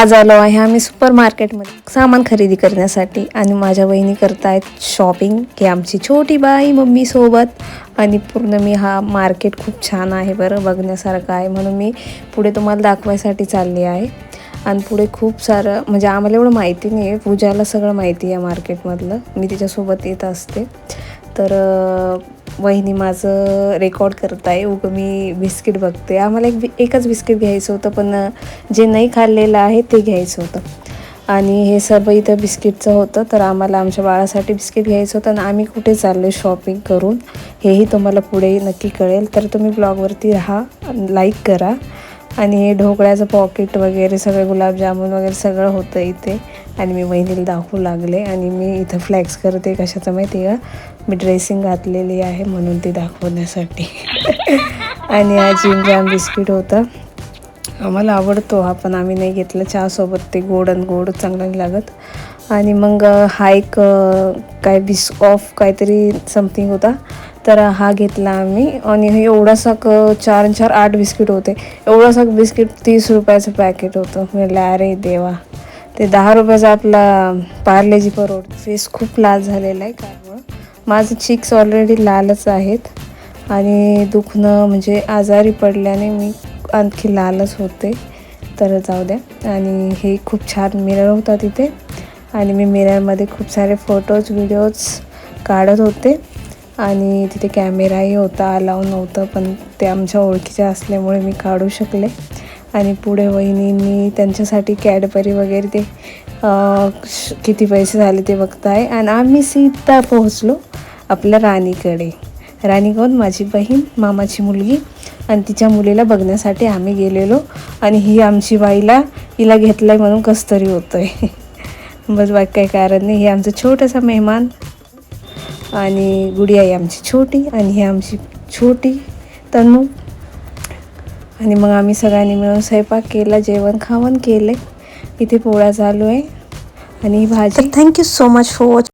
आज आलो आहे आम्ही सुपर मार्केटमध्ये सामान खरेदी करण्यासाठी आणि माझ्या वहिनी करतायत शॉपिंग की आमची छोटी बाई मम्मी सोबत. आणि पूर्ण मी हा मार्केट खूप छान आहे बरं, बघण्यासारखं आहे, म्हणून मी पुढे तुम्हाला दाखवायसाठी चालली आहे. आणि पुढे खूप सारं म्हणजे आम्हाला एवढं माहिती नाही आहे, पूजाला सगळं माहिती आहे मार्केटमधलं, मी तिच्यासोबत येत असते. तर वहिनी माझं रेकॉर्ड करत आहे. मी बिस्किट बघते. आम्हाला एकच बिस्किट घ्यायचं होतं, पण जे नाही खाल्लेलं आहे ते घ्यायचं होतं. आणि हे सर्व इथं बिस्किटचं होतं, तर आम्हाला आमच्या बाळासाठी बिस्किट घ्यायचं होतं. आणि आम्ही कुठे चाललो शॉपिंग करून हेही तुम्हाला पुढे नक्की कळेल. तर तुम्ही ब्लॉगवरती राहा, लाईक करा. आणि हे ढोकळ्याचं पॉकेट वगैरे सगळं, गुलाबजामुन वगैरे सगळं होतं इथे. आणि मी वहिनीला दाखवू लागले. आणि मी इथं फ्लॅक्स करते कशाचं माहिती आहे का, मी ड्रेसिंग घातलेली आहे म्हणून ते दाखवण्यासाठी. आणि हा जिमजाम बिस्किट होता, आम्हाला आवडतो हा, पण आम्ही नाही घेतलं. चहासोबत ते गोड आणि गोड चांगलं नाही लागत. आणि मग हा एक काय ऑफ काहीतरी समथिंग होता, तर हा घेतला आम्ही. आणि हे एवढासा 4-4-8 बिस्किट होते. एवढासा बिस्किट 30 रुपयाचं पॅकेट होतं. म्हटलं अरे देवा, ते 10 रुपयाचा आपला पार्लेजी परवडतं. फेस खूप लाल झालेला आहे, कारण माझं चिक्स ऑलरेडी लालच आहेत. आणि दुखणं म्हणजे आजारी पडल्याने मी आणखी लालच होते. तर जाऊ द्या. आणि हे खूप छान मिरर होता तिथे, आणि मी मिररमध्ये खूप सारे फोटोज व्हिडिओज काढत होते. आणि तिथे कॅमेराही होता, अलाव नव्हतं, पण ते आमच्या ओळखीचे असल्यामुळे मी काढू शकले. आणि पुढे वहिनींनी त्यांच्यासाठी कॅडबरी वगैरे ते किती पैसे झाले ते बघताय. आणि आम्ही सीधा पोहोचलो आपल्या राणीकडे. राणी कोण, माझी बहीण, मामाची मुलगी, आणि तिच्या मुलीला बघण्यासाठी आम्ही गेलेलो. आणि ही आमची बाईला हिला घेतलं आहे म्हणून कसं तरी होतं आहे. बस बाकी काही कारण नाही. हे आमचं छोटंसं मेहमान. आणि गुडिया आहे आमची छोटी, आणि ही आमची छोटी तनू. आणि मग आम्ही सगळ्यांनी मिळून स्वयंपाक केला, जेवण खावण केले. इथे पोळ्या चालू आहे आणि ही भाजी. Thank you so much for watching.